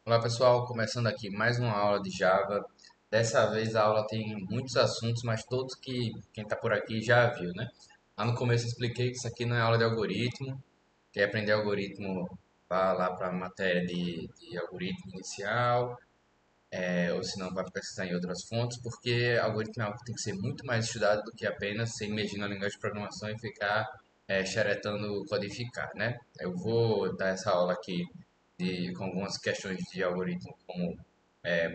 Olá pessoal, começando aqui mais uma aula de Java. Dessa vez a aula tem muitos assuntos, mas todos que quem está por aqui já viu, né? Lá no começo eu expliquei que isso aqui não é aula de algoritmo. Quer aprender algoritmo, vá lá para a matéria de algoritmo inicial, ou se não vai pesquisar em outras fontes, porque algoritmo é algo que tem que ser muito mais estudado do que apenas ser imergindo na linguagem de programação e ficar xeretando codificar, né? Eu vou dar essa aula aqui com algumas questões de algoritmo, como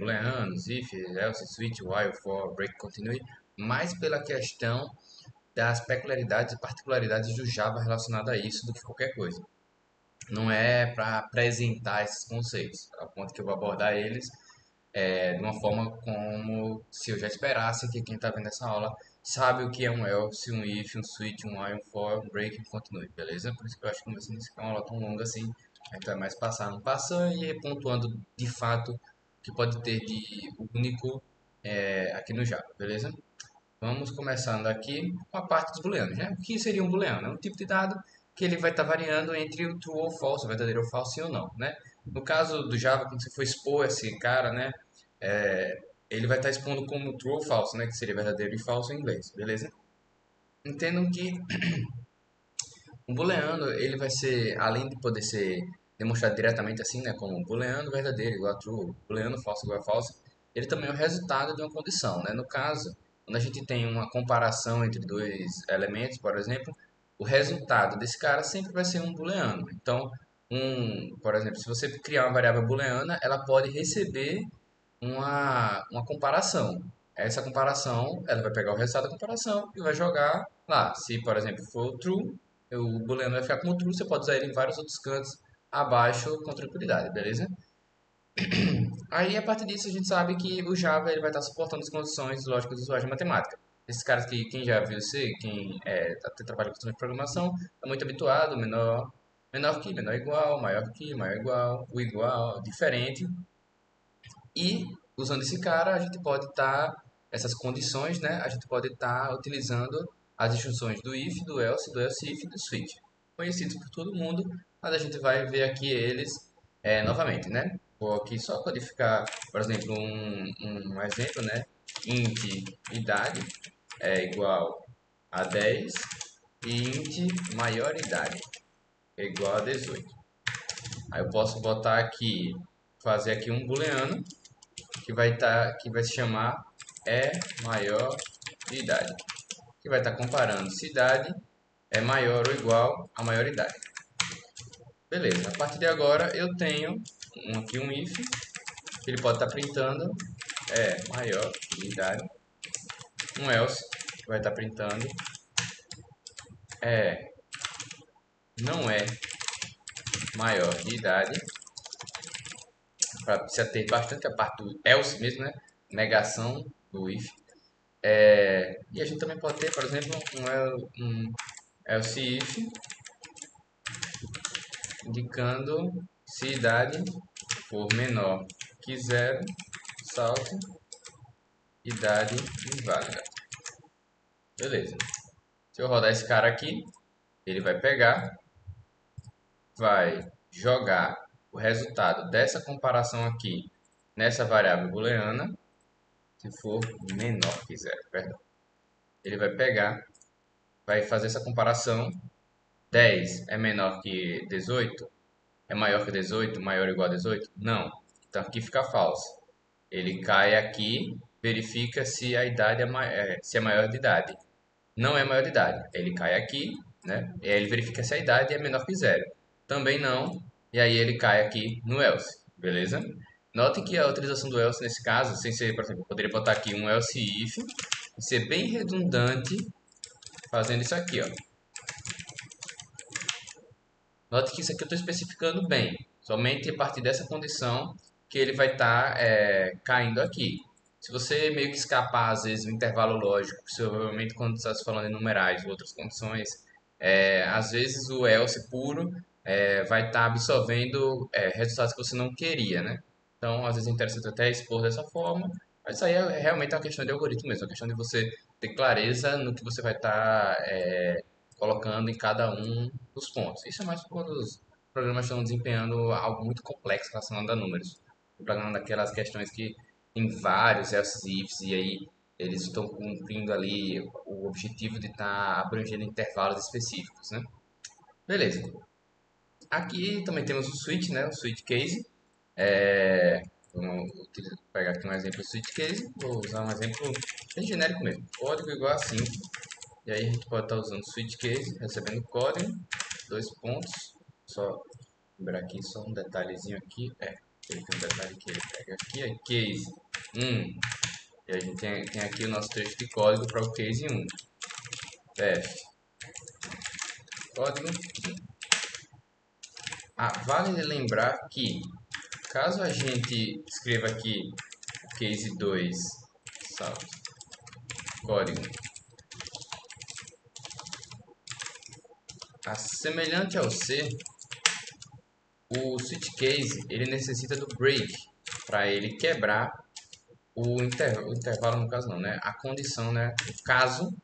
booleanos, if, else, switch, while, for, break, continue, mais pela questão das peculiaridades e particularidades do Java relacionado a isso do que qualquer coisa. Não é para apresentar esses conceitos, a ponto que eu vou abordar eles de uma forma como se eu já esperasse que quem está vendo essa aula sabe o que é um else, um if, um switch, um while, um for, um break e um continue, beleza? Por isso que eu acho que não vai ser uma aula tão longa assim, a gente vai mais passando, passando e pontuando de fato o que pode ter de único aqui no Java, beleza? Vamos começando aqui com a parte dos booleanos, né? O que seria um booleano? É um tipo de dado que ele vai estar variando entre o true ou false, o verdadeiro ou falso, sim ou não, né? No caso do Java, quando você for expor esse cara, né? Ele vai estar expondo como true ou false, né? Que seria verdadeiro e falso em inglês, beleza? Entendam que um booleano, ele vai ser, além de poder ser demonstrado diretamente assim, né? Como booleano verdadeiro igual a true, booleano falso igual a falso, ele também é o resultado de uma condição, né? No caso, quando a gente tem uma comparação entre dois elementos, por exemplo, o resultado desse cara sempre vai ser um booleano. Então, por exemplo, se você criar uma variável booleana, ela pode receber uma comparação. Essa comparação, ela vai pegar o resultado da comparação e vai jogar lá. Se, por exemplo, for true, o booleano vai ficar como true, você pode usar ele em vários outros cantos abaixo com tranquilidade, beleza? Aí, a partir disso, a gente sabe que o Java ele vai estar suportando as condições lógicas do usuário de matemática. Esses caras que quem já viu C, quem trabalha com questões de programação, é muito habituado, menor que, menor igual, maior que, maior igual, o igual, diferente. E usando esse cara, a gente pode estar, essas condições, né? A gente pode estar utilizando as instruções do else if e do switch, conhecidos por todo mundo, mas a gente vai ver aqui eles novamente, né? Vou aqui só codificar, por exemplo, um exemplo, né? Int idade é igual a 10 e int maior idade é igual a 18. Aí eu posso botar aqui, fazer aqui um booleano que vai se chamar maior de idade, que vai estar comparando se idade é maior ou igual a maioridade. Beleza, a partir de agora eu tenho aqui um if, que ele pode estar printando maior de idade, um else, que vai estar printando é não é maior de idade, para precisa ter bastante a parte do else mesmo, né? Negação do if. E a gente também pode ter, por exemplo, um else if indicando se idade for menor que zero, salte idade inválida. Beleza. Se eu rodar esse cara aqui, ele vai pegar, vai jogar o resultado dessa comparação aqui nessa variável booleana, se for menor que zero, perdão. Ele vai pegar, vai fazer essa comparação. 10 é menor que 18? É maior que 18? Maior ou igual a 18? Não. Então aqui fica falso. Ele cai aqui, verifica se a idade se é maior de idade. Não é maior de idade. Ele cai aqui, né? E aí ele verifica se a idade é menor que zero. Também não. E aí ele cai aqui no else, beleza? Note que a utilização do else nesse caso, sem ser, por exemplo, eu poderia botar aqui um else if e ser bem redundante fazendo isso aqui, ó. Note que isso aqui eu estou especificando bem. Somente a partir dessa condição que ele vai estar caindo aqui. Se você meio que escapar, às vezes, do intervalo lógico, provavelmente quando está se falando em numerais ou outras condições, às vezes o else puro vai estar absorvendo resultados que você não queria, né? Então, às vezes é interessante até expor dessa forma, mas isso aí é realmente uma questão de algoritmo mesmo, é uma questão de você ter clareza no que você vai estar colocando em cada um dos pontos. Isso é mais quando os programas estão desempenhando algo muito complexo relacionado a números. para daquelas questões que tem vários else ifs e aí eles estão cumprindo ali o objetivo de estar abrangendo intervalos específicos, né? Beleza. Aqui também temos o switch, né? O switch case. Vamos pegar aqui um exemplo de switch case. Vou usar um exemplo bem genérico mesmo. Código igual a 5. E aí a gente pode estar usando switch case, recebendo código, dois pontos. Só lembrar aqui só um detalhezinho aqui. Ele tem um detalhe que ele pega aqui, é case 1. E a gente tem aqui o nosso trecho de código para o case 1. Teste. Código 1. Vale lembrar que caso a gente escreva aqui o case 2, salve, código, semelhante ao C, o switch case ele necessita do break para ele quebrar o intervalo, no caso não, né? A condição, né? O caso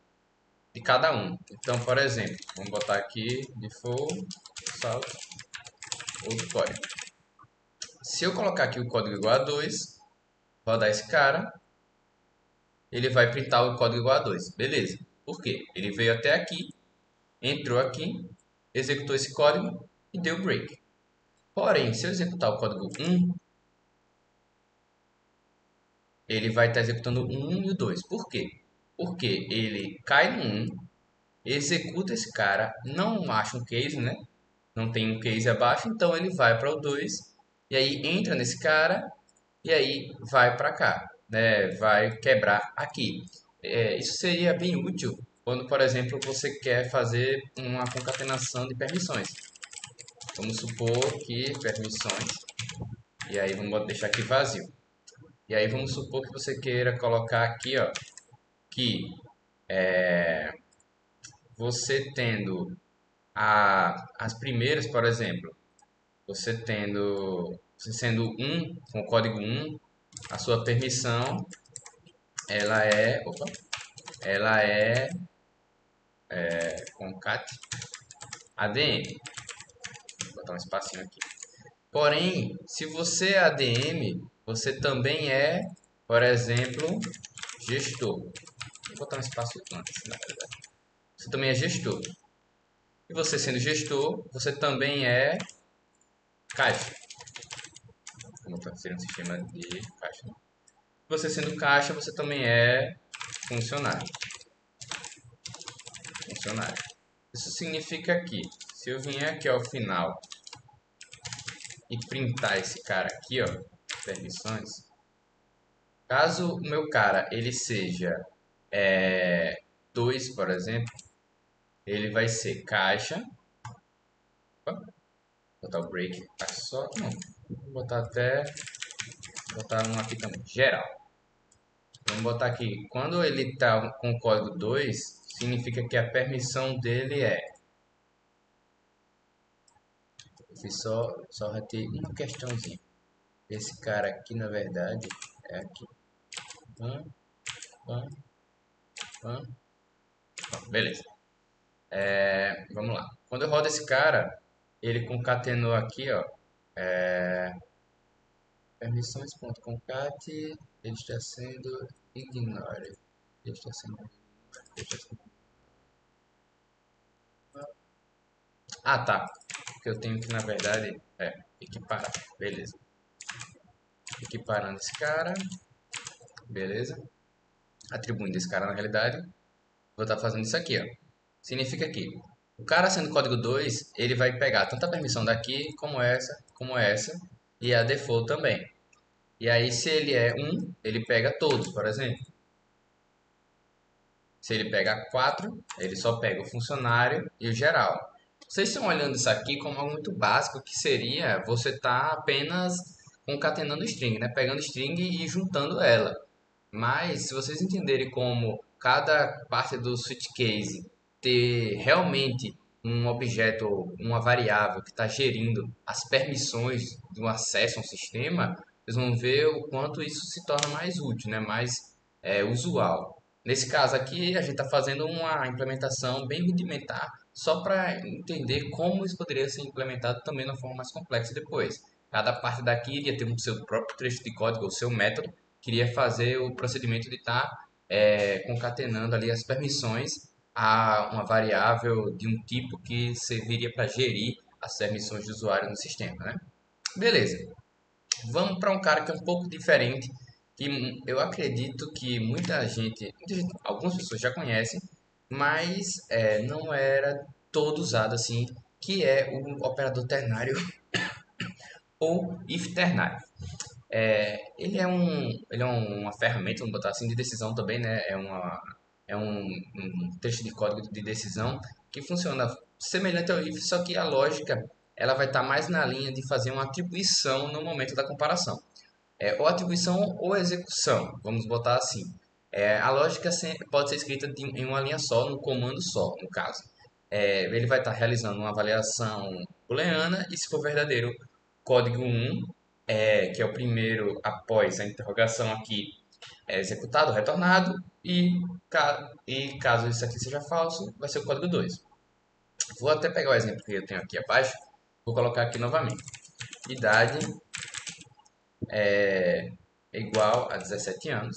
de cada um. Então, por exemplo, vamos botar aqui default salt outro código. Se eu colocar aqui o código igual a 2, rodar esse cara, ele vai printar o código igual a 2. Beleza. Por quê? Ele veio até aqui, entrou aqui, executou esse código e deu break. Porém, se eu executar o código 1, ele vai estar executando o 1 e o 2. Por quê? Porque ele cai no 1, executa esse cara, não acha um case, né? Não tem um case abaixo, então ele vai para o 2 e aí entra nesse cara e aí vai para cá, né? Vai quebrar aqui. Isso seria bem útil quando, por exemplo, você quer fazer uma concatenação de permissões. Vamos supor que permissões, e aí vamos deixar aqui vazio. E aí vamos supor que você queira colocar aqui, ó, que você tendo as primeiras, por exemplo, você sendo um com o código 1, a sua permissão ela é concat ADM. Vou botar um espacinho aqui. Porém, se você é ADM, você também é, por exemplo, gestor. Vou botar um espaço antes, na verdade. Você também é gestor. E você sendo gestor, você também é caixa. Como seria um sistema de caixa. Né? Você sendo caixa, você também é funcionário. Funcionário. Isso significa que, se eu vier aqui ao final e printar esse cara aqui, ó, permissões, caso o meu cara ele seja 2, por exemplo, ele vai ser caixa. Opa, vou botar o break só. Não, vou botar até. Vou botar um aqui também, geral. Vamos botar aqui. Quando ele está com o código 2, significa que a permissão dele é. Eu fiz só reter uma questãozinha. Esse cara aqui, na verdade, é aqui. Pam, pam, pam. Beleza. Vamos lá. Quando eu rodo esse cara, ele concatenou aqui, ó. Permissões.concat, ele está sendo ignore. Ele está sendo. Ele está sendo... Ah, tá. Porque eu tenho que, na verdade, equiparar. Beleza. Equiparando esse cara. Beleza. Atribuindo esse cara na realidade. Vou estar fazendo isso aqui, ó. Significa que o cara sendo código 2, ele vai pegar tanto a permissão daqui, como essa, e a default também. E aí, se ele é 1, ele pega todos, por exemplo. Se ele pega 4, ele só pega o funcionário e o geral. Vocês estão olhando isso aqui como algo muito básico, que seria você estar apenas concatenando string, né? Pegando string e juntando ela. Mas se vocês entenderem como cada parte do switch case ter realmente um objeto ou uma variável que está gerindo as permissões do acesso a um sistema, vocês vão ver o quanto isso se torna mais útil, né? Mais usual. Nesse caso aqui, a gente está fazendo uma implementação bem rudimentar, só para entender como isso poderia ser implementado também de uma forma mais complexa depois. Cada parte daqui iria ter o seu próprio trecho de código, o seu método, que iria fazer o procedimento de estar concatenando ali as permissões a uma variável de um tipo que serviria para gerir as permissões do usuário no sistema, né? Beleza. Vamos para um cara que é um pouco diferente, que eu acredito que algumas pessoas já conhecem, mas não era todo usado assim, que é o operador ternário ou if ternário. Ele é uma ferramenta, vamos botar assim, de decisão também, né? É um trecho de código de decisão que funciona semelhante ao if, só que a lógica ela vai estar mais na linha de fazer uma atribuição no momento da comparação. Ou atribuição ou execução, vamos botar assim. A lógica pode ser escrita em uma linha só, num comando só, no caso. Ele vai estar realizando uma avaliação booleana e, se for verdadeiro, código 1, que é o primeiro após a interrogação aqui, é executado, retornado, e caso isso aqui seja falso, vai ser o código 2. Vou até pegar o exemplo que eu tenho aqui abaixo, vou colocar aqui novamente. Idade é igual a 17 anos.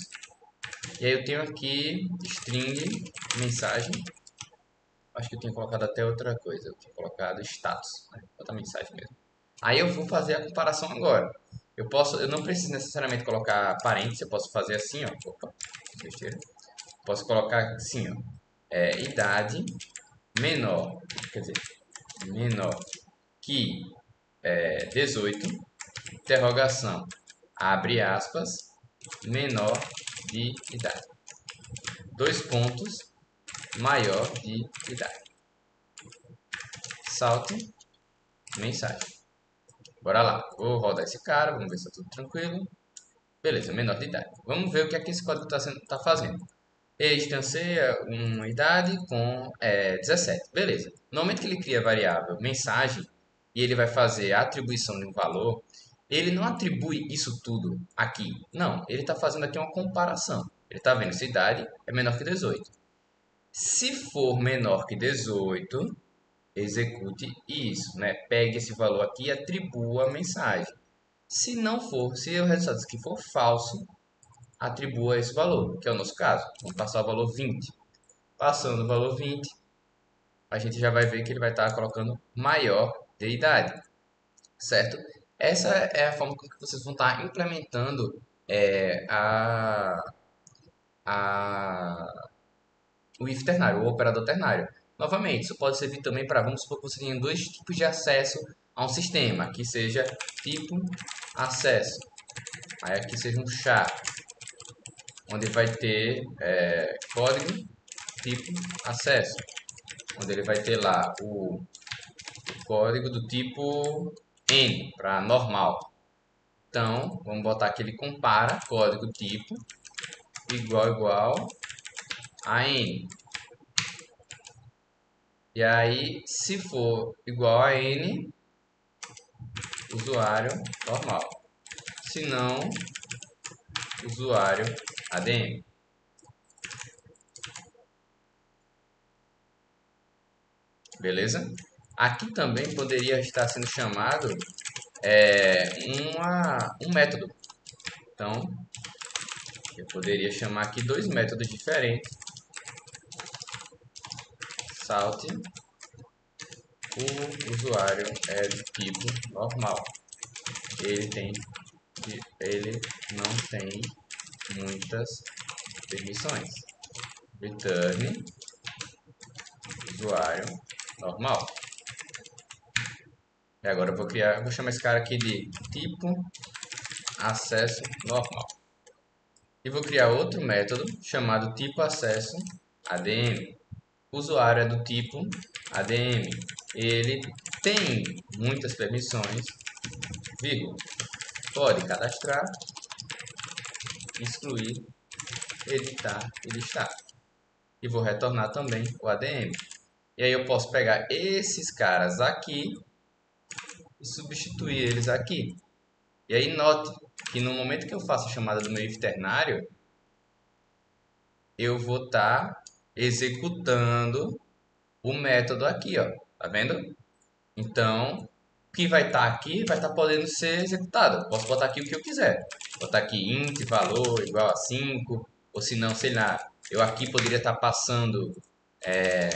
E aí eu tenho aqui string, mensagem. Acho que eu tinha colocado até outra coisa. Eu tinha colocado status, né? Outra mensagem mesmo. Aí eu vou fazer a comparação agora. Eu não preciso necessariamente colocar parênteses, eu posso fazer assim, ó. Opa, besteira. Posso colocar assim, ó. Idade menor, quer dizer, menor que 18, interrogação, abre aspas, menor de idade. Dois pontos, maior de idade. Salto, mensagem. Bora lá, vou rodar esse cara, vamos ver se está tudo tranquilo. Beleza, menor de idade. Vamos ver o que é que esse código está fazendo. Ele distancia uma idade com 17. Beleza. No momento que ele cria a variável mensagem e ele vai fazer a atribuição de um valor, ele não atribui isso tudo aqui. Não, ele está fazendo aqui uma comparação. Ele está vendo se a idade é menor que 18. Se for menor que 18, execute isso, né? Pegue esse valor aqui e atribua a mensagem. Se não for, se o resultado aqui for falso, atribua esse valor, que é o nosso caso. Vamos passar o valor 20. Passando o valor 20, a gente já vai ver que ele vai estar colocando maior de idade, certo? Essa é a forma com que vocês vão estar implementando é, a, a, o if ternário, o operador ternário. Novamente, isso pode servir também para, vamos supor que você tenha dois tipos de acesso a um sistema, que seja tipo acesso, aí aqui seja um char, onde vai ter código tipo acesso, onde ele vai ter lá o código do tipo N, para normal. Então, vamos botar que ele compara código tipo igual a N. E aí, se for igual a N, usuário normal. Se não, usuário ADM. Beleza? Aqui também poderia estar sendo chamado um método. Então, eu poderia chamar aqui dois métodos diferentes. Salt, o usuário é do tipo normal. Ele ele não tem muitas permissões. Return usuário normal. E agora vou chamar esse cara aqui de tipo acesso normal. E vou criar outro método chamado tipo acesso ADM. O usuário é do tipo ADM. Ele tem muitas permissões, vírgula. Pode cadastrar, excluir, editar e listar. E vou retornar também o ADM. E aí eu posso pegar esses caras aqui e substituir eles aqui. E aí note que no momento que eu faço a chamada do meu if ternário, eu vou estar executando o método aqui, ó. Tá vendo? Então, O que vai estar aqui vai estar podendo ser executado. Eu posso botar aqui o que eu quiser. Botar aqui int valor igual a 5, ou se não, sei lá, eu aqui poderia estar passando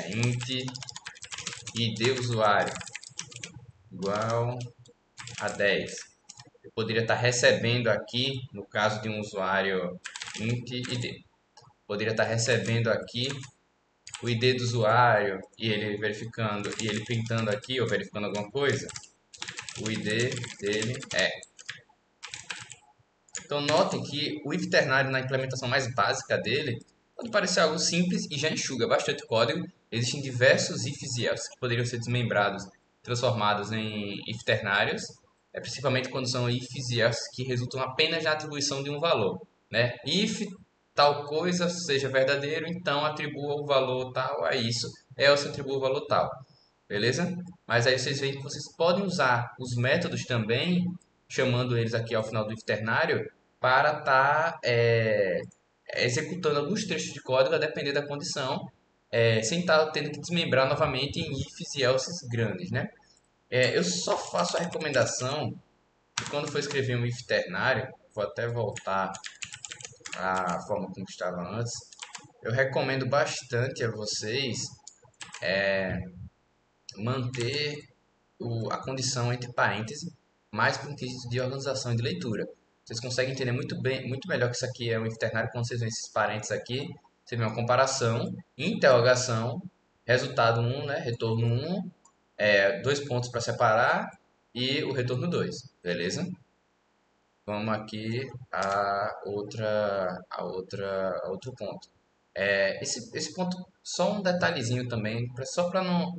int id usuário igual a 10. Eu poderia estar recebendo aqui, no caso de um usuário int id, poderia estar recebendo aqui o ID do usuário e ele verificando e ele printando aqui ou verificando alguma coisa. O ID dele é. Então notem que o if ternário na implementação mais básica dele pode parecer algo simples e já enxuga bastante código. Existem diversos ifs e else que poderiam ser desmembrados, transformados em if ternários, principalmente quando são ifs e else que resultam apenas na atribuição de um valor, né? If tal coisa seja verdadeiro, então atribua o valor tal a isso, else atribua o valor tal. Beleza? Mas aí vocês veem que vocês podem usar os métodos também, chamando eles aqui ao final do if ternário, para estar executando alguns trechos de código a depender da condição, sem estar tendo que desmembrar novamente em ifs e elses grandes, né? Eu só faço a recomendação que quando for escrever um if ternário, vou até voltar à forma como estava antes, eu recomendo bastante a vocês manter a condição entre parênteses, mais para um quesito de organização e de leitura. Vocês conseguem entender muito bem, muito melhor que isso aqui é um if ternário quando vocês veem esses parênteses aqui. Você vê uma comparação, interrogação, resultado 1, né, retorno 1, dois pontos para separar e o retorno 2, beleza? Vamos aqui a outro ponto. Esse ponto, só um detalhezinho também, só para não.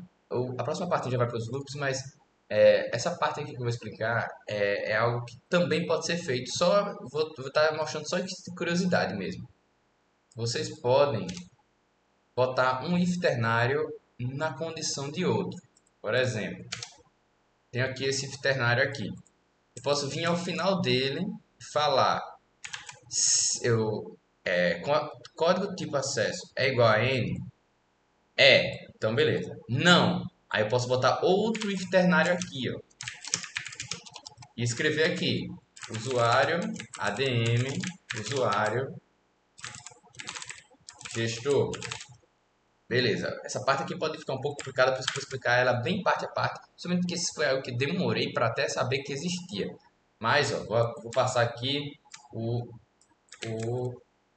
A próxima parte já vai para os loops, mas essa parte aqui que eu vou explicar é algo que também pode ser feito. Só vou estar mostrando só de curiosidade mesmo. Vocês podem botar um if ternário na condição de outro. Por exemplo, tenho aqui esse if ternário aqui. Eu posso vir ao final dele e falar eu, código tipo acesso é igual a n? Então beleza. Não. Aí eu posso botar outro if ternário aqui, ó. E escrever aqui, usuário, adm, usuário, gestor. Beleza. Essa parte aqui pode ficar um pouco complicada, por isso que eu vou explicar ela bem parte a parte. Somente porque esse foi algo que demorei para até saber que existia. Mas, ó, vou passar aqui o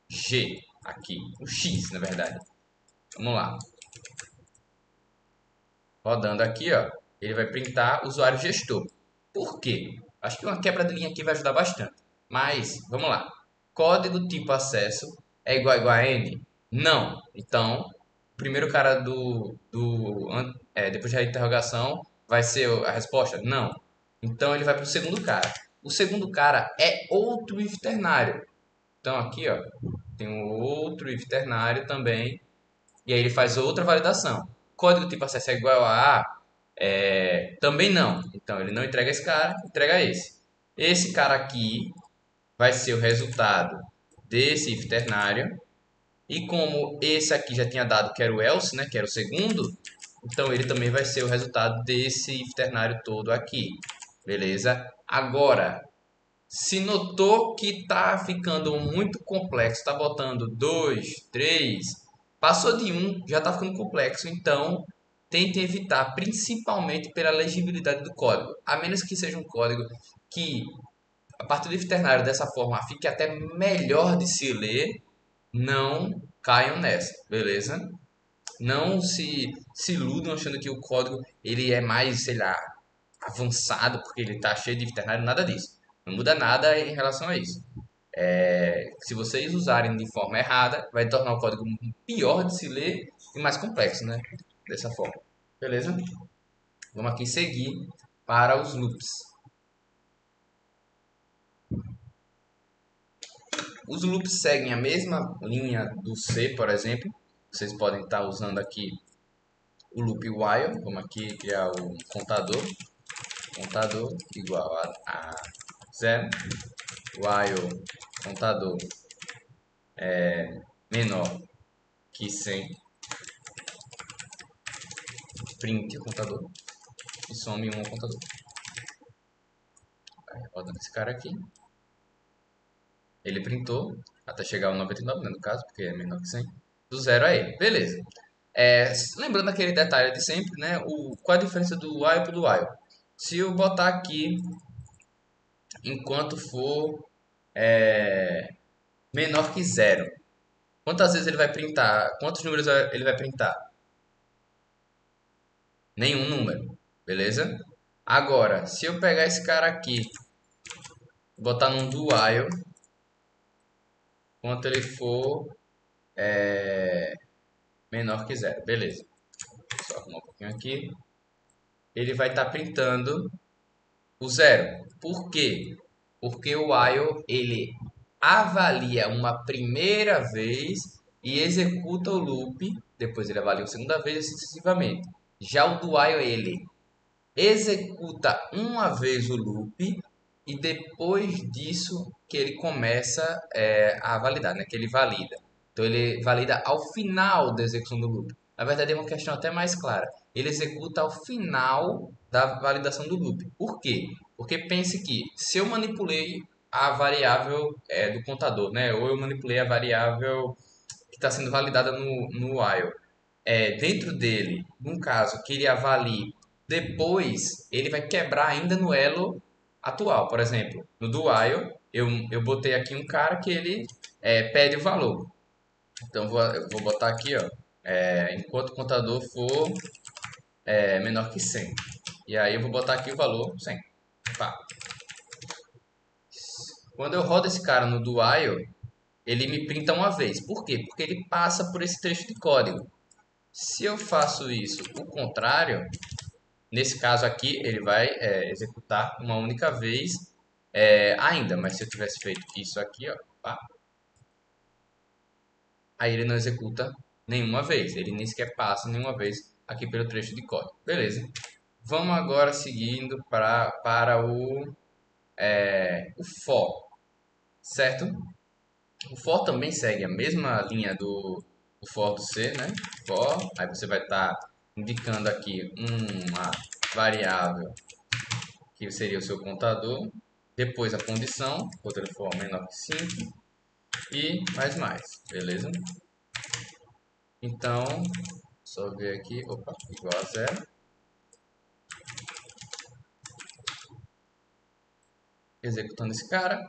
G aqui, o X, na verdade. Vamos lá. Rodando aqui, ó, ele vai printar usuário gestor. Por quê? Acho que uma quebra de linha aqui vai ajudar bastante. Mas, vamos lá. Código tipo acesso é igual a N? Não. Então, o primeiro cara depois da interrogação, vai ser a resposta? Não. Então, ele vai para o segundo cara. O segundo cara é outro if ternário. Então, aqui, ó, tem um outro if ternário também. E aí ele faz outra validação. Código tipo acesso é igual a A? Também não. Então ele não entrega esse cara, entrega esse. Esse cara aqui vai ser o resultado desse if ternário. E como esse aqui já tinha dado que era o else, né, que era o segundo, então ele também vai ser o resultado desse if ternário todo aqui. Beleza? Agora, se notou que está ficando muito complexo, está botando 2, 3, passou de um, já está ficando complexo, então tente evitar, principalmente pela legibilidade do código, a menos que seja um código que, a partir do if ternário dessa forma, fique até melhor de se ler, não caiam nessa, beleza? Não se iludam achando que o código ele é mais, sei lá, avançado porque ele está cheio de if ternário, nada disso. Não muda nada em relação a isso. Se vocês usarem de forma errada, vai tornar o código pior de se ler e mais complexo, né? Dessa forma. Beleza? Vamos aqui seguir para os loops. Os loops seguem a mesma linha do C, por exemplo. Vocês podem estar usando aqui o loop while, como aqui criar o contador. Contador igual a 0. While contador menor que 100. Print o contador e some um ao contador. Rodando esse cara aqui. Ele printou até chegar ao 99, né, no caso, porque é menor que 100. Do zero a ele. Beleza. Lembrando aquele detalhe de sempre, né? Qual a diferença do while para do while? Se eu botar aqui enquanto for menor que zero, quantas vezes ele vai printar? Quantos números ele vai printar? Nenhum número, beleza? Agora, se eu pegar esse cara aqui, botar num do while, quanto ele for menor que zero, beleza? Só arrumar um pouquinho aqui. Ele vai estar printando o zero. Por quê? Porque o while ele avalia uma primeira vez e executa o loop, depois ele avalia a segunda vez e sucessivamente. Já o do while ele executa uma vez o loop e depois disso que ele começa a validar, né? Que ele valida. Então ele valida ao final da execução do loop. Na verdade é uma questão até mais clara. Ele executa ao final da validação do loop. Por quê? Porque pense que se eu manipulei a variável do contador, né? Ou eu manipulei a variável que está sendo validada no while dentro dele, num caso que ele avalie depois, ele vai quebrar ainda no elo atual. Por exemplo, no do while, eu botei aqui um cara que ele pede o valor. Então eu vou botar aqui, ó, enquanto o contador for menor que 100. E aí eu vou botar aqui o valor 100. Pá. Quando eu rodo esse cara no do while, ele me printa uma vez. Por quê? Porque ele passa por esse trecho de código. Se eu faço isso o contrário, nesse caso aqui, ele vai executar uma única vez ainda, mas se eu tivesse feito isso aqui, ó, pá, aí ele não executa nenhuma vez, ele nem sequer passa nenhuma vez aqui pelo trecho de código. Beleza. Vamos agora seguindo para o for, certo? O for também segue a mesma linha do for do C, né? For, aí você vai estar indicando aqui uma variável que seria o seu contador, depois a condição, quando ele for menor que 5, e mais, beleza? Então, só ver aqui, opa, igual a zero. Executando esse cara,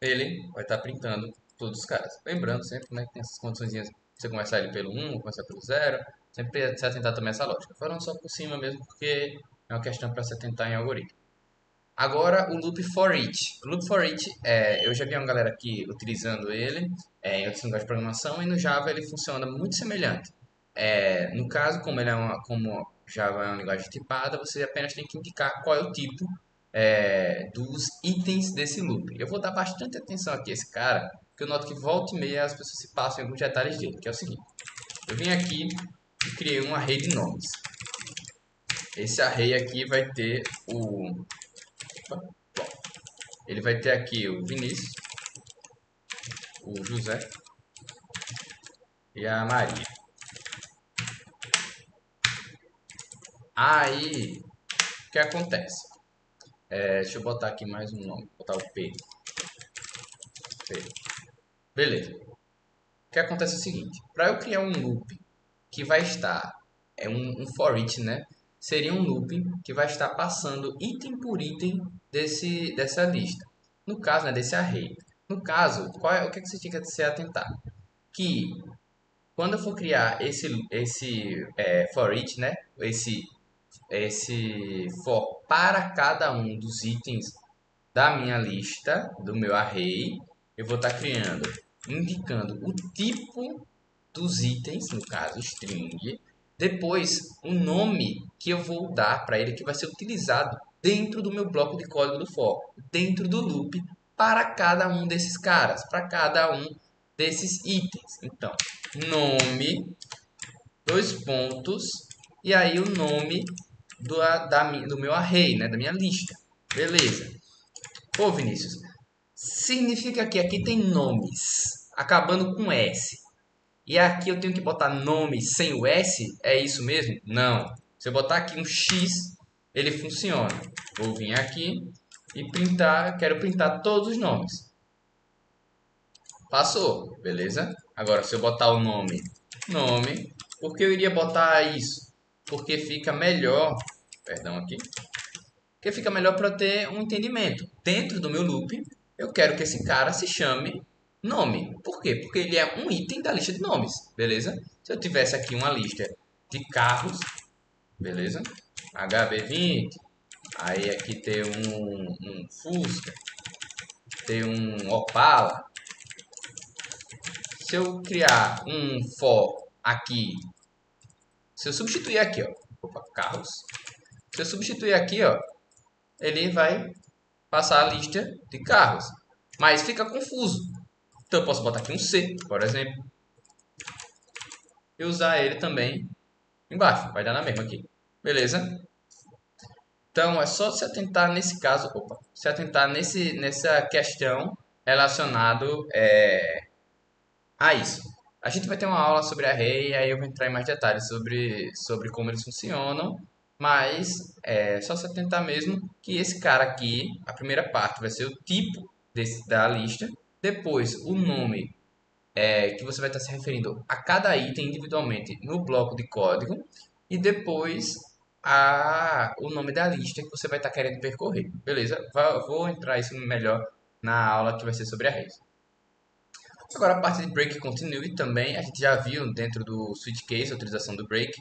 ele vai estar printando todos os caras. Lembrando sempre, né, que tem essas condições, você começar ele pelo 1, começar pelo 0, sempre se atentar também a essa lógica. Falando só por cima mesmo, porque é uma questão para se atentar em algoritmo. Agora o loop for each. O loop for each, eu já vi uma galera aqui utilizando ele em outros linguagens de programação e no Java ele funciona muito semelhante. No caso, como Java é uma linguagem tipada, você apenas tem que indicar qual é o tipo dos itens desse loop. Eu vou dar bastante atenção aqui a esse cara, porque eu noto que volta e meia as pessoas se passam em alguns detalhes dele, que é o seguinte. Eu vim aqui e criei um array de nomes. Esse array aqui vai ter ele vai ter aqui o Vinícius, o José e a Maria. Aí, o que acontece? Deixa eu botar aqui mais um nome, botar o P. P. Beleza. O que acontece é o seguinte, para eu criar um loop que vai estar, um for each, né? Seria um loop que vai estar passando item por item dessa lista. No caso, né, desse array. No caso, o que você tinha que se atentar? Que quando eu for criar esse for each, né? Esse for para cada um dos itens da minha lista, do meu array, eu vou estar criando, indicando o tipo dos itens, no caso string, depois o nome que eu vou dar para ele que vai ser utilizado dentro do meu bloco de código do for, dentro do loop para cada um desses caras, para cada um desses itens. Então, nome, dois pontos, e aí o nome do meu array, né, da minha lista. Beleza. Pô, Vinícius, significa que aqui tem nomes acabando com S. E aqui eu tenho que botar nome sem o S? É isso mesmo? Não. Se eu botar aqui um X, ele funciona. Vou vir aqui e printar, quero printar todos os nomes. Passou, beleza? Agora, se eu botar o nome, por que eu iria botar isso? Porque fica melhor, perdão aqui, porque fica melhor para ter um entendimento. Dentro do meu loop, eu quero que esse cara se chame nome. Por quê? Porque ele é um item da lista de nomes, beleza? Se eu tivesse aqui uma lista de carros, beleza? HB20, aí aqui tem um Fusca, tem um Opala. Se eu criar um for aqui, se eu substituir aqui, ó, opa, carros, se eu substituir aqui, ó, ele vai passar a lista de carros, mas fica confuso. Então eu posso botar aqui um C, por exemplo, e usar ele também embaixo, vai dar na mesma aqui, beleza? Então é só se atentar nesse caso, opa, se atentar nessa questão relacionado a isso. A gente vai ter uma aula sobre array e aí eu vou entrar em mais detalhes sobre como eles funcionam, mas é só se atentar mesmo que esse cara aqui, a primeira parte vai ser o tipo da lista, depois o nome que você vai estar se referindo a cada item individualmente no bloco de código e depois o nome da lista que você vai estar querendo percorrer, beleza? Vou entrar isso melhor na aula que vai ser sobre arrays. Agora a parte de break continue também, a gente já viu dentro do switch case a utilização do break.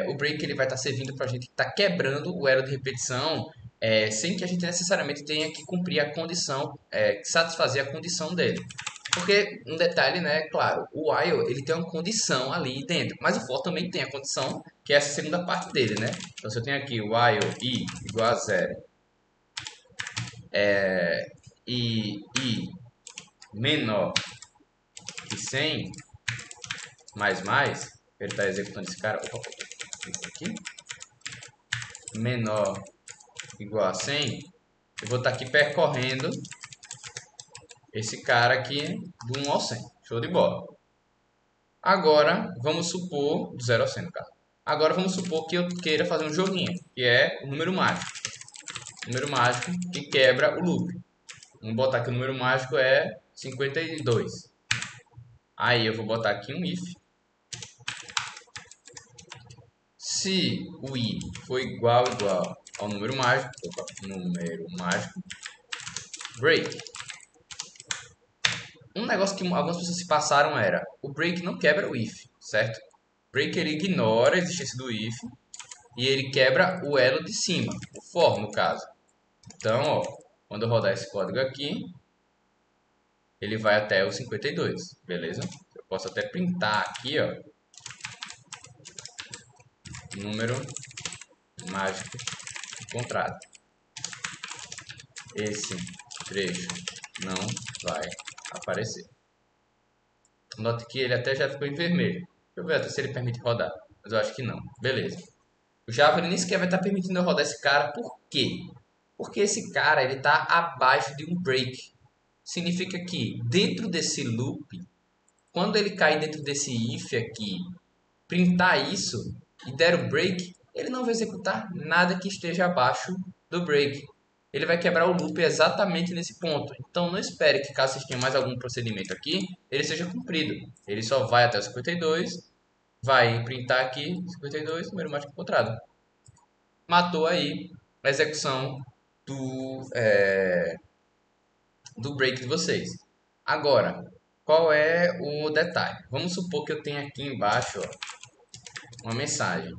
O break ele vai estar servindo para a gente estar quebrando o elo de repetição sem que a gente necessariamente tenha que cumprir a condição, satisfazer a condição dele. Porque, um detalhe, né, claro, o while ele tem uma condição ali dentro, mas o for também tem a condição, que é essa segunda parte dele, né? Então se eu tenho aqui o while i igual a zero e menor que 100 mais, ele está executando esse cara, opa, isso aqui, menor igual a 100, eu vou estar aqui percorrendo esse cara aqui do 1 ao 100. Show de bola. Agora, vamos supor, do 0 ao 100 no caso. Agora vamos supor que eu queira fazer um joguinho, que é o número mágico. O número mágico que quebra o loop. Vamos botar que o número mágico é 52. Aí eu vou botar aqui um if. Se o i for igual ao número mágico, break. Um negócio que algumas pessoas se passaram era, o break não quebra o if, certo? O break ele ignora a existência do if e ele quebra o elo de cima, o for no caso. Então, ó, quando eu rodar esse código aqui, ele vai até o 52, beleza? Eu posso até printar aqui, ó, número mágico encontrado. Esse trecho não vai aparecer. Note que ele até já ficou em vermelho. Deixa eu ver se ele permite rodar, mas eu acho que não. Beleza. O Java nem sequer vai estar permitindo eu rodar esse cara. Por quê? Porque esse cara ele está abaixo de um break. Significa que dentro desse loop, quando ele cair dentro desse if aqui, printar isso e der o break, ele não vai executar nada que esteja abaixo do break. Ele vai quebrar o loop exatamente nesse ponto. Então não espere que caso vocês tenham mais algum procedimento aqui, ele seja cumprido. Ele só vai até o 52, vai printar aqui 52, número mágico encontrado. Matou aí a execução do break de vocês. Agora, qual é o detalhe? Vamos supor que eu tenha aqui embaixo ó, uma mensagem.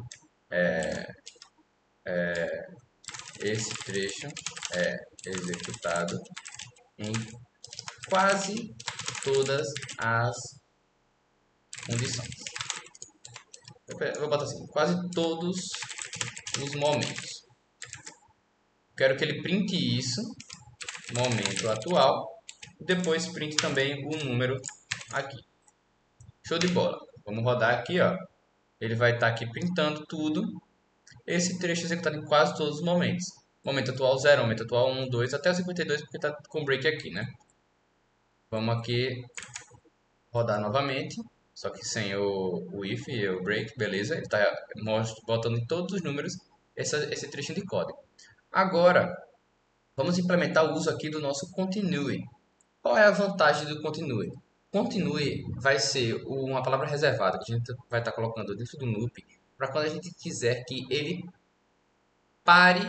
Esse trecho é executado em quase todas as condições. Eu vou botar assim, quase todos os momentos. Quero que ele printe isso, momento atual, e depois printe também o número aqui. Show de bola. Vamos rodar aqui, ó. Ele vai estar aqui printando tudo. Esse trecho é executado em quase todos os momentos. Momento atual 0, momento atual 1, 2, até o 52, porque está com break aqui, né? Vamos aqui rodar novamente, só que sem o if e o break, beleza? Ele está botando em todos os números esse trechinho de código. Agora, Vamos implementar o uso aqui do nosso continue. Qual é a vantagem do continue? Continue vai ser uma palavra reservada que a gente vai estar colocando dentro do loop para quando a gente quiser que ele pare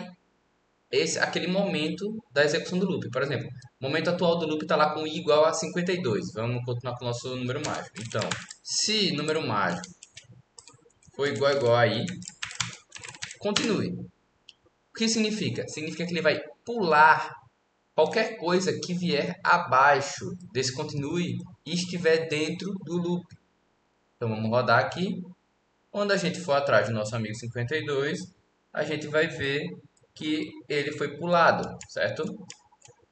aquele momento da execução do loop. Por exemplo, o momento atual do loop está lá com i igual a 52. Vamos continuar com o nosso número mágico. Então, se número mágico for igual a i, continue. O que significa? Significa que ele vai pular qualquer coisa que vier abaixo desse continue e estiver dentro do loop. Então vamos rodar aqui. Quando a gente for atrás do nosso amigo 52, a gente vai ver que ele foi pulado, certo?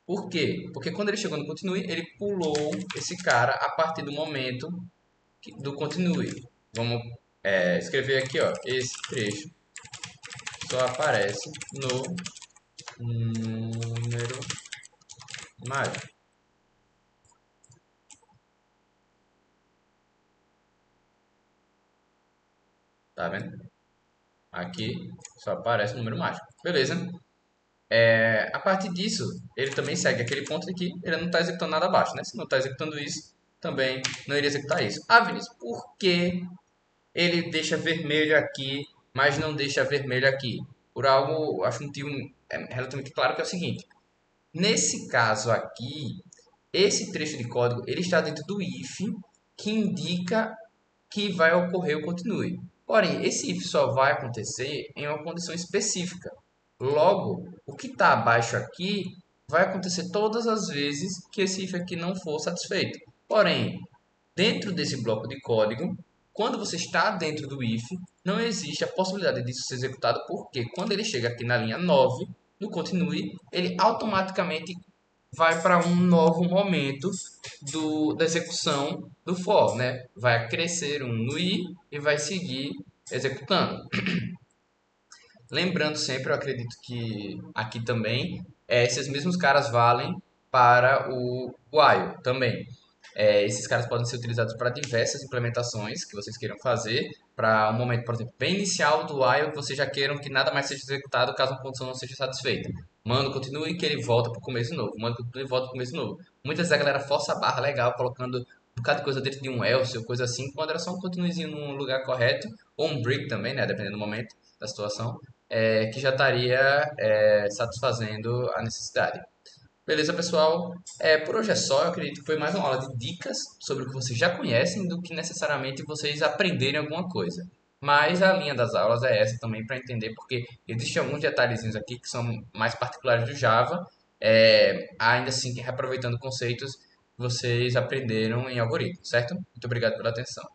Por quê? Porque quando ele chegou no continue, ele pulou esse cara a partir do momento do continue. Vamos escrever aqui, ó, esse trecho só aparece no número mágico. Tá vendo? Aqui só aparece o número mágico. Beleza? A partir disso, ele também segue aquele ponto de que ele não está executando nada abaixo, né? Se não está executando isso, também não iria executar isso. Ah, Vinícius, por que ele deixa vermelho aqui, mas não deixa vermelho aqui? Por algo, acho um motivo relativamente claro que é o seguinte. Nesse caso aqui, esse trecho de código ele está dentro do if que indica que vai ocorrer o continue. Porém, esse if só vai acontecer em uma condição específica. Logo, o que está abaixo aqui vai acontecer todas as vezes que esse if aqui não for satisfeito. Porém, dentro desse bloco de código, quando você está dentro do if, não existe a possibilidade disso ser executado, porque quando ele chega aqui na linha 9, no continue, ele automaticamente vai para um novo momento da execução do for, né? Vai crescer um no i e vai seguir executando. Lembrando sempre, eu acredito que aqui também, esses mesmos caras valem para o while também. Esses caras podem ser utilizados para diversas implementações que vocês queiram fazer, para um momento, por exemplo, bem inicial do while, que vocês já queiram que nada mais seja executado caso uma condição não seja satisfeita. Manda continue que ele volta para o começo novo. Manda continue e volta para o começo novo. Muitas vezes a galera força a barra legal, colocando um bocado de coisa dentro de um else ou coisa assim, quando era só um continuezinho no lugar correto, ou um break também, né, dependendo do momento, da situação, que já estaria satisfazendo a necessidade. Beleza, pessoal? Por hoje é só. Eu acredito que foi mais uma aula de dicas sobre o que vocês já conhecem do que necessariamente vocês aprenderem alguma coisa. Mas a linha das aulas é essa também para entender, porque existem alguns detalhezinhos aqui que são mais particulares do Java, ainda assim reaproveitando conceitos que vocês aprenderam em algoritmos, certo? Muito obrigado pela atenção.